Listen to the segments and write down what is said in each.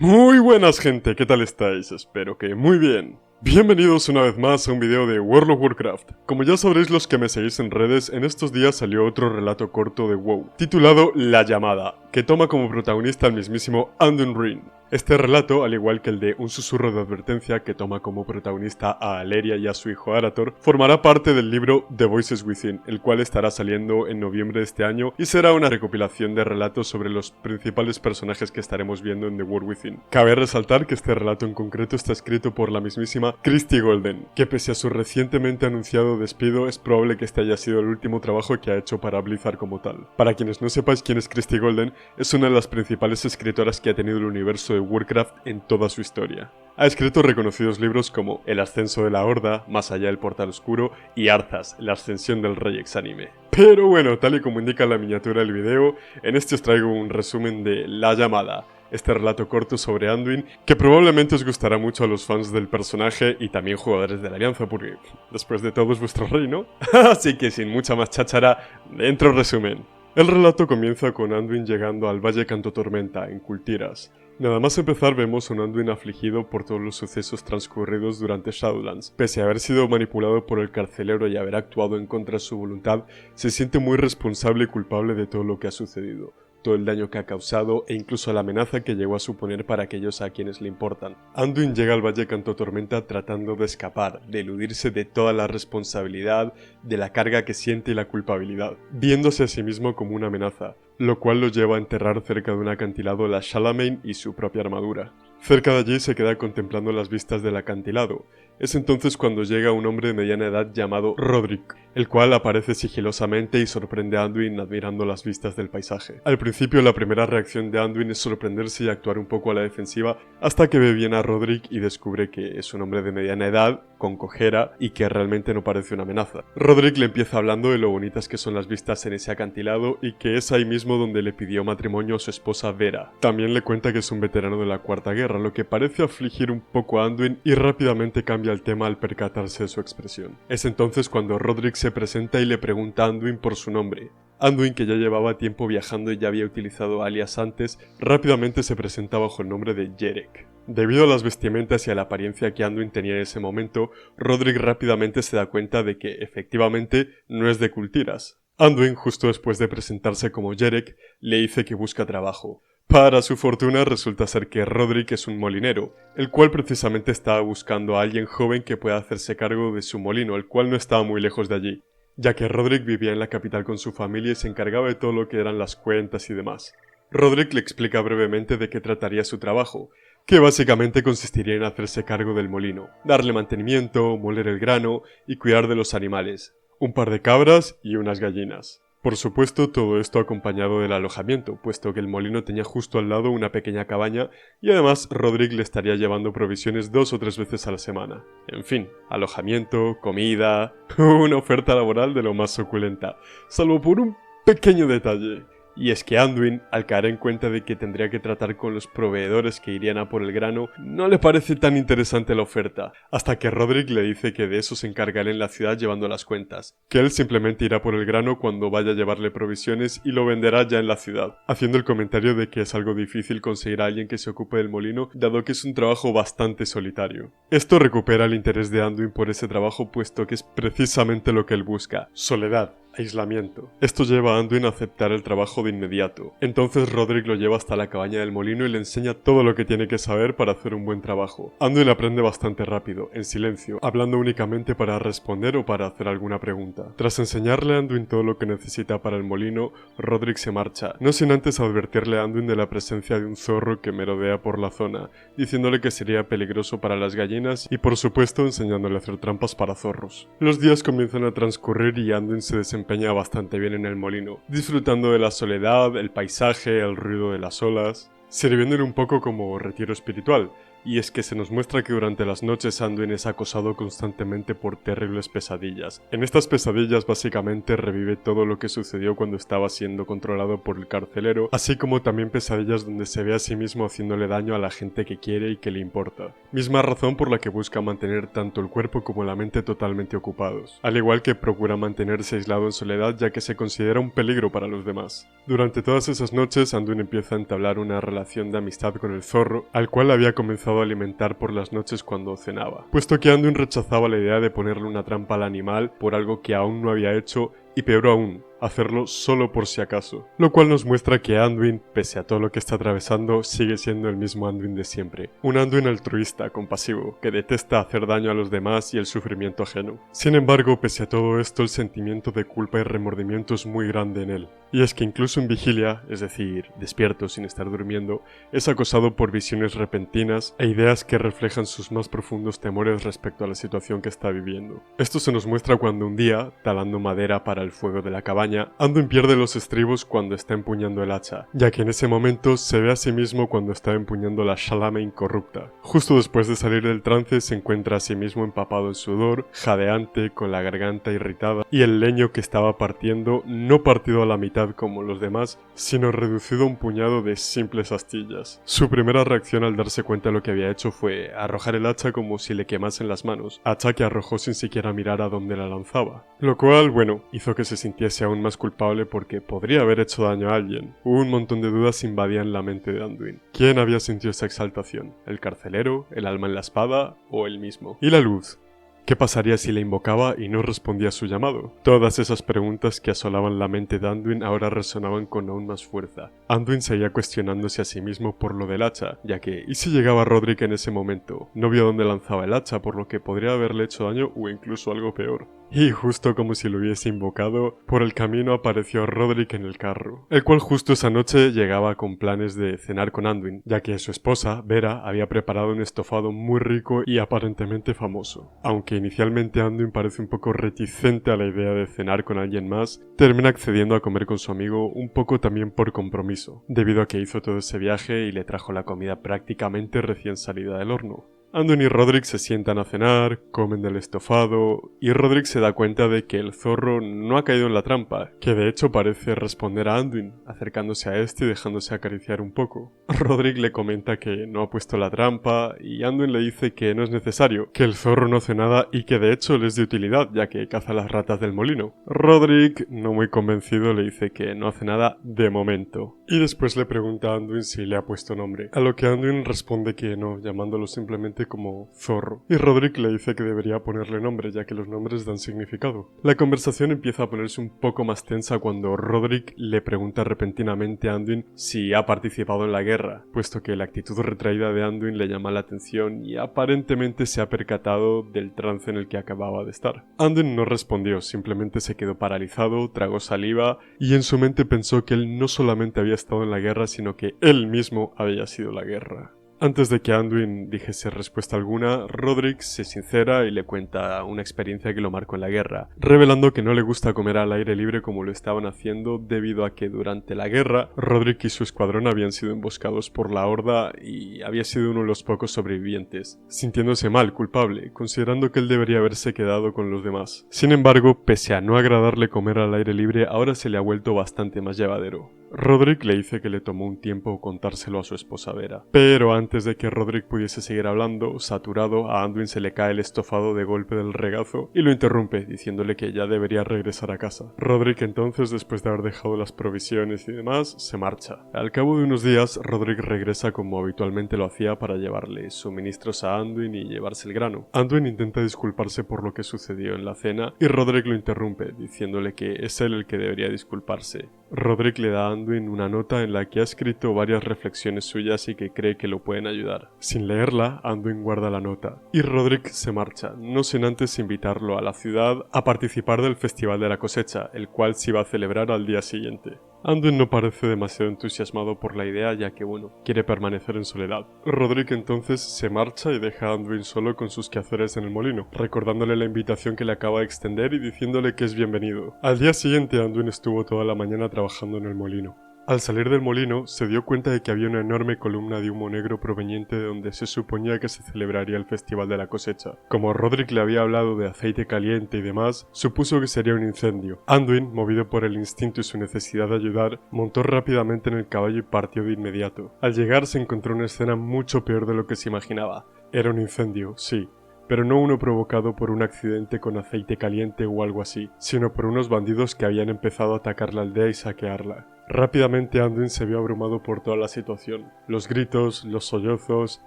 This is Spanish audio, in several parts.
Muy buenas gente, ¿qué tal estáis? Espero que muy bien. Bienvenidos una vez más a un video de World of Warcraft. Como ya sabréis los que me seguís en redes, en estos días salió otro relato corto de WoW, titulado La Llamada, que toma como protagonista al mismísimo Anduin Wrynn. Este relato, al igual que el de Un Susurro de Advertencia, que toma como protagonista a Alleria y a su hijo Arator, formará parte del libro The Voices Within, el cual estará saliendo en noviembre de este año y será una recopilación de relatos sobre los principales personajes que estaremos viendo en The World Within. Cabe resaltar que este relato en concreto está escrito por la mismísima Christie Golden, que pese a su recientemente anunciado despido, es probable que este haya sido el último trabajo que ha hecho para Blizzard como tal. Para quienes no sepáis quién es Christie Golden, es una de las principales escritoras que ha tenido el universo de Warcraft en toda su historia. Ha escrito reconocidos libros como El ascenso de la Horda, Más allá del portal oscuro y Arthas, la ascensión del rey exánime. Pero bueno, tal y como indica la miniatura del video, en este os traigo un resumen de La Llamada, este relato corto sobre Anduin que probablemente os gustará mucho a los fans del personaje y también jugadores de la Alianza, porque después de todo es vuestro rey, ¿no? Así que sin mucha más cháchara, dentro resumen. El relato comienza con Anduin llegando al Valle Canto Tormenta, en Kul Tiras. Nada más empezar vemos a un Anduin afligido por todos los sucesos transcurridos durante Shadowlands. Pese a haber sido manipulado por el carcelero y haber actuado en contra de su voluntad, se siente muy responsable y culpable de todo lo que ha sucedido, todo el daño que ha causado e incluso la amenaza que llegó a suponer para aquellos a quienes le importan. Anduin llega al Valle Canto Tormenta tratando de escapar, de eludirse de toda la responsabilidad, de la carga que siente y la culpabilidad, viéndose a sí mismo como una amenaza, lo cual lo lleva a enterrar cerca de un acantilado la Shalamain y su propia armadura. Cerca de allí se queda contemplando las vistas del acantilado. Es entonces cuando llega un hombre de mediana edad llamado Rodrik, el cual aparece sigilosamente y sorprende a Anduin admirando las vistas del paisaje. Al principio la primera reacción de Anduin es sorprenderse y actuar un poco a la defensiva hasta que ve bien a Rodrik y descubre que es un hombre de mediana edad, con cojera y que realmente no parece una amenaza. Rodrik le empieza hablando de lo bonitas que son las vistas en ese acantilado y que es ahí mismo donde le pidió matrimonio a su esposa Vera. También le cuenta que es un veterano de la Cuarta Guerra, lo que parece afligir un poco a Anduin y rápidamente cambia el tema al percatarse de su expresión. Es entonces cuando Rodrik se presenta y le pregunta a Anduin por su nombre. Anduin, que ya llevaba tiempo viajando y ya había utilizado alias antes, rápidamente se presenta bajo el nombre de Jerek. Debido a las vestimentas y a la apariencia que Anduin tenía en ese momento, Rodrik rápidamente se da cuenta de que, efectivamente, no es de Kul Tiras. Anduin, justo después de presentarse como Jerek, le dice que busca trabajo. Para su fortuna resulta ser que Rodrik es un molinero, el cual precisamente estaba buscando a alguien joven que pueda hacerse cargo de su molino, el cual no estaba muy lejos de allí, ya que Rodrik vivía en la capital con su familia y se encargaba de todo lo que eran las cuentas y demás. Rodrik le explica brevemente de qué trataría su trabajo, que básicamente consistiría en hacerse cargo del molino, darle mantenimiento, moler el grano y cuidar de los animales, un par de cabras y unas gallinas. Por supuesto, todo esto acompañado del alojamiento, puesto que el molino tenía justo al lado una pequeña cabaña y además Rodrik le estaría llevando provisiones 2 o 3 veces a la semana. En fin, alojamiento, comida, una oferta laboral de lo más suculenta, salvo por un pequeño detalle. Y es que Anduin, al caer en cuenta de que tendría que tratar con los proveedores que irían a por el grano, no le parece tan interesante la oferta, hasta que Rodrik le dice que de eso se encargará en la ciudad llevando las cuentas, que él simplemente irá por el grano cuando vaya a llevarle provisiones y lo venderá ya en la ciudad, haciendo el comentario de que es algo difícil conseguir a alguien que se ocupe del molino, dado que es un trabajo bastante solitario. Esto recupera el interés de Anduin por ese trabajo, puesto que es precisamente lo que él busca: soledad, aislamiento. Esto lleva a Anduin a aceptar el trabajo de inmediato. Entonces Rodrik lo lleva hasta la cabaña del molino y le enseña todo lo que tiene que saber para hacer un buen trabajo. Anduin aprende bastante rápido, en silencio, hablando únicamente para responder o para hacer alguna pregunta. Tras enseñarle a Anduin todo lo que necesita para el molino, Rodrik se marcha, no sin antes advertirle a Anduin de la presencia de un zorro que merodea por la zona, diciéndole que sería peligroso para las gallinas y por supuesto enseñándole a hacer trampas para zorros. Los días comienzan a transcurrir y Anduin se desempeña bastante bien en el molino, disfrutando de la soledad, el paisaje, el ruido de las olas, sirviéndole un poco como retiro espiritual, y es que se nos muestra que durante las noches Anduin es acosado constantemente por terribles pesadillas. En estas pesadillas básicamente revive todo lo que sucedió cuando estaba siendo controlado por el carcelero, así como también pesadillas donde se ve a sí mismo haciéndole daño a la gente que quiere y que le importa. Misma razón por la que busca mantener tanto el cuerpo como la mente totalmente ocupados, al igual que procura mantenerse aislado en soledad ya que se considera un peligro para los demás. Durante todas esas noches Anduin empieza a entablar una relación relación de amistad con el zorro, al cual había comenzado a alimentar por las noches cuando cenaba, puesto que Anduin rechazaba la idea de ponerle una trampa al animal por algo que aún no había hecho y peor aún, hacerlo solo por si acaso. Lo cual nos muestra que Anduin, pese a todo lo que está atravesando, sigue siendo el mismo Anduin de siempre. Un Anduin altruista, compasivo, que detesta hacer daño a los demás y el sufrimiento ajeno. Sin embargo, pese a todo esto, el sentimiento de culpa y remordimiento es muy grande en él. Y es que incluso en vigilia, es decir, despierto sin estar durmiendo, es acosado por visiones repentinas e ideas que reflejan sus más profundos temores respecto a la situación que está viviendo. Esto se nos muestra cuando un día, talando madera para el fuego de la cabaña, Anduin pierde los estribos cuando está empuñando el hacha, ya que en ese momento se ve a sí mismo cuando está empuñando la Shalame incorrupta. Justo después de salir del trance se encuentra a sí mismo empapado en sudor, jadeante, con la garganta irritada y el leño que estaba partiendo no partido a la mitad como los demás, sino reducido a un puñado de simples astillas. Su primera reacción al darse cuenta de lo que había hecho fue arrojar el hacha como si le quemasen las manos, hacha que arrojó sin siquiera mirar a dónde la lanzaba. Lo cual, bueno, hizo que se sintiese aún más culpable porque podría haber hecho daño a alguien. Un montón de dudas invadían la mente de Anduin. ¿Quién había sentido esa exaltación? ¿El carcelero? ¿El alma en la espada? ¿O él mismo? ¿Y la luz? ¿Qué pasaría si le invocaba y no respondía a su llamado? Todas esas preguntas que asolaban la mente de Anduin ahora resonaban con aún más fuerza. Anduin seguía cuestionándose a sí mismo por lo del hacha, ya que ¿y si llegaba Roderick en ese momento? No vio dónde lanzaba el hacha, por lo que podría haberle hecho daño o incluso algo peor. Y justo como si lo hubiese invocado, por el camino apareció Roderick en el carro, el cual justo esa noche llegaba con planes de cenar con Anduin, ya que su esposa, Vera, había preparado un estofado muy rico y aparentemente famoso. Aunque inicialmente Anduin parece un poco reticente a la idea de cenar con alguien más, termina accediendo a comer con su amigo un poco también por compromiso, debido a que hizo todo ese viaje y le trajo la comida prácticamente recién salida del horno. Anduin y Roderick se sientan a cenar, comen del estofado, y Roderick se da cuenta de que el zorro no ha caído en la trampa, que de hecho parece responder a Anduin, acercándose a este y dejándose acariciar un poco. Roderick le comenta que no ha puesto la trampa, y Anduin le dice que no es necesario, que el zorro no hace nada y que de hecho le es de utilidad, ya que caza las ratas del molino. Roderick, no muy convencido, le dice que no hace nada de momento. Y después le pregunta a Anduin si le ha puesto nombre, a lo que Anduin responde que no, llamándolo simplemente como zorro. Y Roderick le dice que debería ponerle nombre, ya que los nombres dan significado. La conversación empieza a ponerse un poco más tensa cuando Roderick le pregunta repentinamente a Anduin si ha participado en la guerra, puesto que la actitud retraída de Anduin le llama la atención y aparentemente se ha percatado del trance en el que acababa de estar. Anduin no respondió, simplemente se quedó paralizado, tragó saliva y en su mente pensó que él no solamente había estado en la guerra, sino que él mismo había sido la guerra. Antes de que Anduin dijese respuesta alguna, Roderick se sincera y le cuenta una experiencia que lo marcó en la guerra, revelando que no le gusta comer al aire libre como lo estaban haciendo debido a que durante la guerra, Roderick y su escuadrón habían sido emboscados por la Horda y había sido uno de los pocos sobrevivientes, sintiéndose mal, culpable, considerando que él debería haberse quedado con los demás. Sin embargo, pese a no agradarle comer al aire libre, ahora se le ha vuelto bastante más llevadero. Roderick le dice que le tomó un tiempo contárselo a su esposa Vera, pero antes de que Roderick pudiese seguir hablando, saturado, a Anduin se le cae el estofado de golpe del regazo y lo interrumpe, diciéndole que ya debería regresar a casa. Roderick entonces, después de haber dejado las provisiones y demás, se marcha. Al cabo de unos días, Roderick regresa como habitualmente lo hacía para llevarle suministros a Anduin y llevarse el grano. Anduin intenta disculparse por lo que sucedió en la cena y Roderick lo interrumpe, diciéndole que es él el que debería disculparse. Roderick le da a Anduin una nota en la que ha escrito varias reflexiones suyas y que cree que lo pueden ayudar. Sin leerla, Anduin guarda la nota, y Roderick se marcha, no sin antes invitarlo a la ciudad a participar del Festival de la Cosecha, el cual se iba a celebrar al día siguiente. Anduin no parece demasiado entusiasmado por la idea, ya que, quiere permanecer en soledad. Roderick entonces se marcha y deja a Anduin solo con sus quehaceres en el molino, recordándole la invitación que le acaba de extender y diciéndole que es bienvenido. Al día siguiente, Anduin estuvo toda la mañana trabajando en el molino. Al salir del molino, se dio cuenta de que había una enorme columna de humo negro proveniente de donde se suponía que se celebraría el Festival de la Cosecha. Como Roderick le había hablado de aceite caliente y demás, supuso que sería un incendio. Anduin, movido por el instinto y su necesidad de ayudar, montó rápidamente en el caballo y partió de inmediato. Al llegar se encontró una escena mucho peor de lo que se imaginaba. Era un incendio, sí, pero no uno provocado por un accidente con aceite caliente o algo así, sino por unos bandidos que habían empezado a atacar la aldea y saquearla. Rápidamente Anduin se vio abrumado por toda la situación. Los gritos, los sollozos,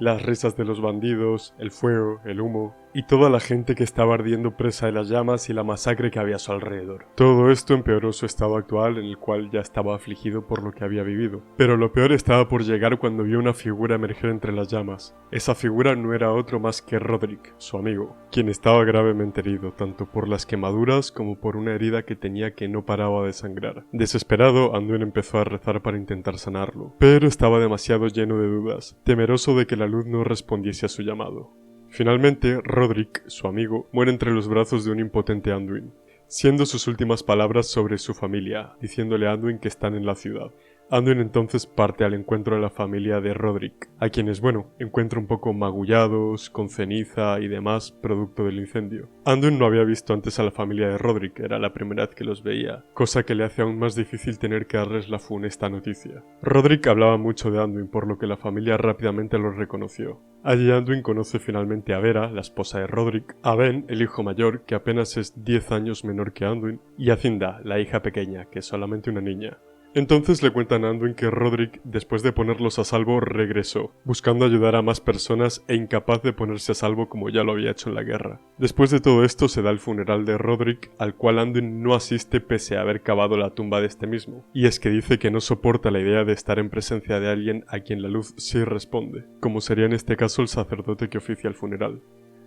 las risas de los bandidos, el fuego, el humo y toda la gente que estaba ardiendo presa de las llamas y la masacre que había a su alrededor. Todo esto empeoró su estado actual, en el cual ya estaba afligido por lo que había vivido. Pero lo peor estaba por llegar cuando vio una figura emerger entre las llamas. Esa figura no era otro más que Roderick, su amigo, quien estaba gravemente herido, tanto por las quemaduras como por una herida que tenía que no paraba de sangrar. Desesperado, Anduin empezó a rezar para intentar sanarlo, pero estaba demasiado lleno de dudas, temeroso de que la luz no respondiese a su llamado. Finalmente, Roderick, su amigo, muere entre los brazos de un impotente Anduin, siendo sus últimas palabras sobre su familia, diciéndole a Anduin que están en la ciudad. Anduin entonces parte al encuentro de la familia de Roderick, a quienes, encuentra un poco magullados, con ceniza y demás, producto del incendio. Anduin no había visto antes a la familia de Roderick, era la primera vez que los veía, cosa que le hace aún más difícil tener que darles la funesta noticia. Roderick hablaba mucho de Anduin, por lo que la familia rápidamente lo reconoció. Allí Anduin conoce finalmente a Vera, la esposa de Roderick, a Ben, el hijo mayor, que apenas es 10 años menor que Anduin, y a Cinda, la hija pequeña, que es solamente una niña. Entonces le cuentan a Anduin que Roderick, después de ponerlos a salvo, regresó, buscando ayudar a más personas e incapaz de ponerse a salvo como ya lo había hecho en la guerra. Después de todo esto se da el funeral de Roderick, al cual Anduin no asiste pese a haber cavado la tumba de este mismo, y es que dice que no soporta la idea de estar en presencia de alguien a quien la luz sí responde, como sería en este caso el sacerdote que oficia el funeral.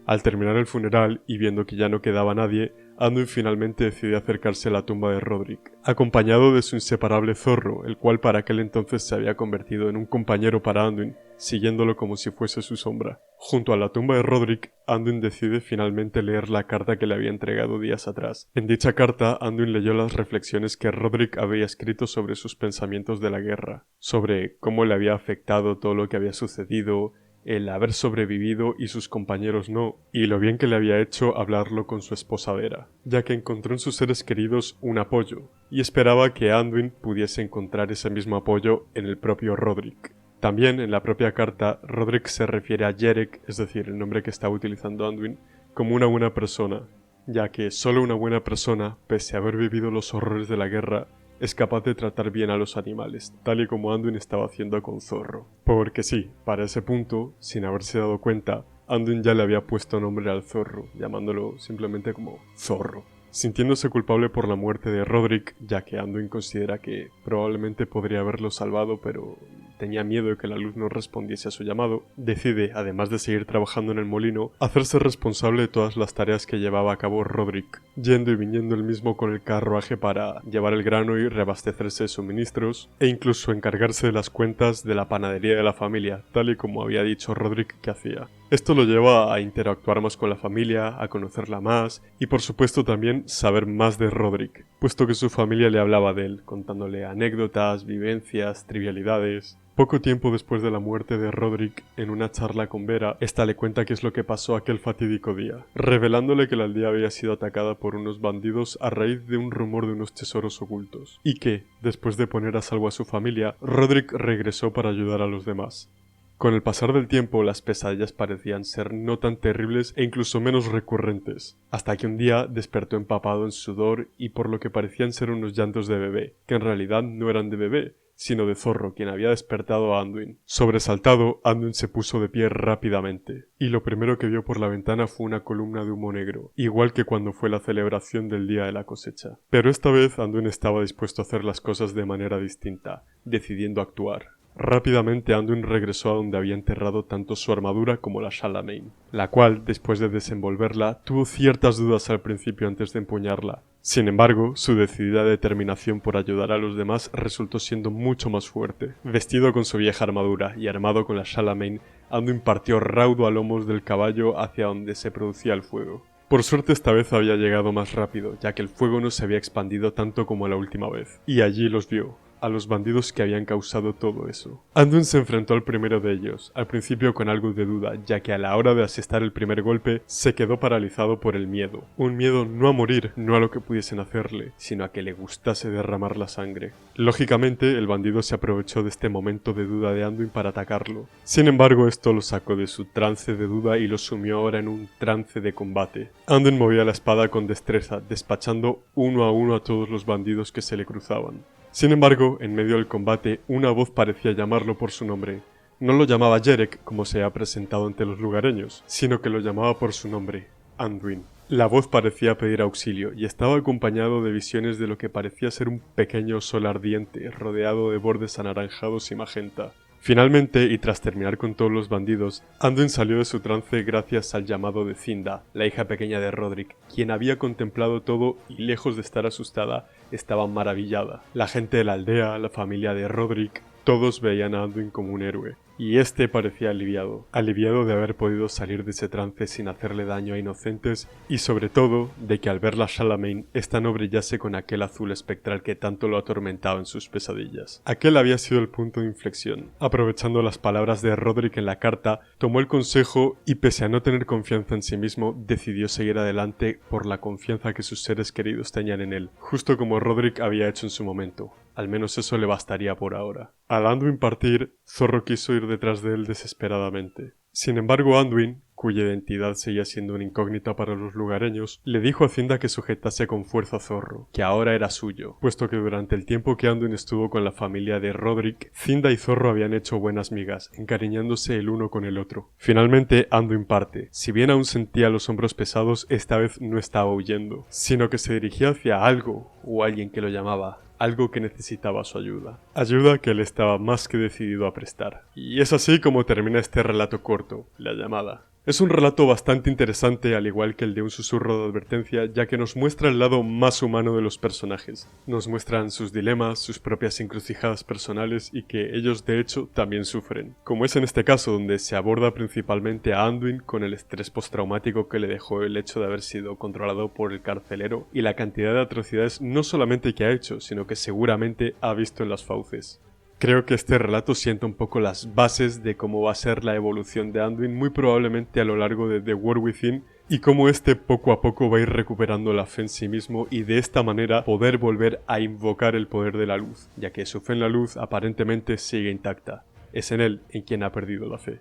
Al terminar el funeral y viendo que ya no quedaba nadie, Anduin finalmente decide acercarse a la tumba de Roderick, acompañado de su inseparable Zorro, el cual para aquel entonces se había convertido en un compañero para Anduin, siguiéndolo como si fuese su sombra. Junto a la tumba de Roderick, Anduin decide finalmente leer la carta que le había entregado días atrás. En dicha carta, Anduin leyó las reflexiones que Roderick había escrito sobre sus pensamientos de la guerra, sobre cómo le había afectado todo lo que había sucedido, el haber sobrevivido y sus compañeros no, y lo bien que le había hecho hablarlo con su esposa Vera, ya que encontró en sus seres queridos un apoyo, y esperaba que Anduin pudiese encontrar ese mismo apoyo en el propio Roderick. También en la propia carta, Roderick se refiere a Jerek, es decir, el nombre que estaba utilizando Anduin, como una buena persona, ya que solo una buena persona, pese a haber vivido los horrores de la guerra, es capaz de tratar bien a los animales, tal y como Anduin estaba haciendo con Zorro. Porque sí, para ese punto, sin haberse dado cuenta, Anduin ya le había puesto nombre al Zorro, llamándolo simplemente como Zorro. Sintiéndose culpable por la muerte de Roderick, ya que Anduin considera que probablemente podría haberlo salvado, pero tenía miedo de que la luz no respondiese a su llamado, decide, además de seguir trabajando en el molino, hacerse responsable de todas las tareas que llevaba a cabo Roderick, yendo y viniendo él mismo con el carruaje para llevar el grano y reabastecerse de suministros, e incluso encargarse de las cuentas de la panadería de la familia, tal y como había dicho Roderick que hacía. Esto lo lleva a interactuar más con la familia, a conocerla más y por supuesto también saber más de Roderick, puesto que su familia le hablaba de él, contándole anécdotas, vivencias, trivialidades. Poco tiempo después de la muerte de Roderick, en una charla con Vera, esta le cuenta qué es lo que pasó aquel fatídico día, revelándole que la aldea había sido atacada por unos bandidos a raíz de un rumor de unos tesoros ocultos, y que, después de poner a salvo a su familia, Roderick regresó para ayudar a los demás. Con el pasar del tiempo, las pesadillas parecían ser no tan terribles e incluso menos recurrentes, hasta que un día despertó empapado en sudor y por lo que parecían ser unos llantos de bebé, que en realidad no eran de bebé, sino de Zorro, quien había despertado a Anduin. Sobresaltado, Anduin se puso de pie rápidamente, y lo primero que vio por la ventana fue una columna de humo negro, igual que cuando fue la celebración del día de la cosecha. Pero esta vez Anduin estaba dispuesto a hacer las cosas de manera distinta, decidiendo actuar. Rápidamente Anduin regresó a donde había enterrado tanto su armadura como la Shalamain, la cual, después de desenvolverla, tuvo ciertas dudas al principio antes de empuñarla. Sin embargo, su decidida determinación por ayudar a los demás resultó siendo mucho más fuerte. Vestido con su vieja armadura y armado con la Shalamain, Anduin partió raudo a lomos del caballo hacia donde se producía el fuego. Por suerte esta vez había llegado más rápido, ya que el fuego no se había expandido tanto como la última vez, y allí los vio, a los bandidos que habían causado todo eso. Anduin se enfrentó al primero de ellos, al principio con algo de duda, ya que a la hora de asestar el primer golpe, se quedó paralizado por el miedo. Un miedo no a morir, no a lo que pudiesen hacerle, sino a que le gustase derramar la sangre. Lógicamente, el bandido se aprovechó de este momento de duda de Anduin para atacarlo. Sin embargo, esto lo sacó de su trance de duda y lo sumió ahora en un trance de combate. Anduin movía la espada con destreza, despachando uno a uno a todos los bandidos que se le cruzaban. Sin embargo, en medio del combate, una voz parecía llamarlo por su nombre. No lo llamaba Jerek, como se ha presentado ante los lugareños, sino que lo llamaba por su nombre, Anduin. La voz parecía pedir auxilio y estaba acompañado de visiones de lo que parecía ser un pequeño sol ardiente rodeado de bordes anaranjados y magenta. Finalmente, y tras terminar con todos los bandidos, Anduin salió de su trance gracias al llamado de Cinda, la hija pequeña de Roderick, quien había contemplado todo y lejos de estar asustada, estaba maravillada. La gente de la aldea, la familia de Roderick, todos veían a Anduin como un héroe, y este parecía aliviado de haber podido salir de ese trance sin hacerle daño a inocentes, y sobre todo, de que al verla Charlemagne, esta no brillase con aquel azul espectral que tanto lo atormentaba en sus pesadillas. Aquel había sido el punto de inflexión. Aprovechando las palabras de Roderick en la carta, tomó el consejo y pese a no tener confianza en sí mismo, decidió seguir adelante por la confianza que sus seres queridos tenían en él, justo como Roderick había hecho en su momento. Al menos eso le bastaría por ahora. Al Anduin partir, Zorro quiso ir detrás de él desesperadamente. Sin embargo, Anduin, cuya identidad seguía siendo una incógnita para los lugareños, le dijo a Cinda que sujetase con fuerza a Zorro, que ahora era suyo, puesto que durante el tiempo que Anduin estuvo con la familia de Roderick, Cinda y Zorro habían hecho buenas migas, encariñándose el uno con el otro. Finalmente, Anduin parte. Si bien aún sentía los hombros pesados, esta vez no estaba huyendo, sino que se dirigía hacia algo o alguien que lo llamaba. Algo que necesitaba su ayuda. Ayuda que él estaba más que decidido a prestar. Y es así como termina este relato corto, La llamada. Es un relato bastante interesante, al igual que el de Un susurro de advertencia, ya que nos muestra el lado más humano de los personajes. Nos muestran sus dilemas, sus propias encrucijadas personales y que ellos de hecho también sufren. Como es en este caso donde se aborda principalmente a Anduin con el estrés postraumático que le dejó el hecho de haber sido controlado por el carcelero y la cantidad de atrocidades no solamente que ha hecho, sino que seguramente ha visto en las fauces. Creo que este relato sienta un poco las bases de cómo va a ser la evolución de Anduin muy probablemente a lo largo de The War Within y cómo este poco a poco va a ir recuperando la fe en sí mismo y de esta manera poder volver a invocar el poder de la luz, ya que su fe en la luz aparentemente sigue intacta. Es en él en quien ha perdido la fe.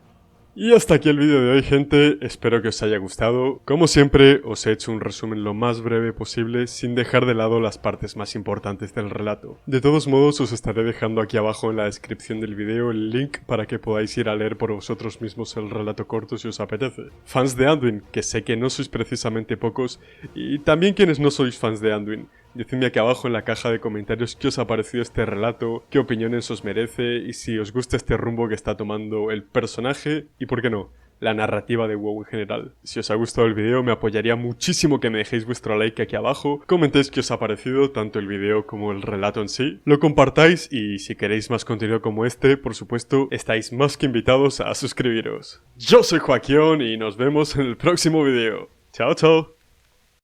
Y hasta aquí el vídeo de hoy, gente, espero que os haya gustado. Como siempre, os he hecho un resumen lo más breve posible, sin dejar de lado las partes más importantes del relato. De todos modos, os estaré dejando aquí abajo en la descripción del vídeo el link para que podáis ir a leer por vosotros mismos el relato corto si os apetece. Fans de Anduin, que sé que no sois precisamente pocos, y también quienes no sois fans de Anduin. Decidme aquí abajo en la caja de comentarios qué os ha parecido este relato, qué opiniones os merece y si os gusta este rumbo que está tomando el personaje y, por qué no, la narrativa de WoW en general. Si os ha gustado el vídeo me apoyaría muchísimo que me dejéis vuestro like aquí abajo, comentéis qué os ha parecido tanto el vídeo como el relato en sí, lo compartáis y si queréis más contenido como este, por supuesto, estáis más que invitados a suscribiros. Yo soy Joaquión y nos vemos en el próximo vídeo. Chao, chao.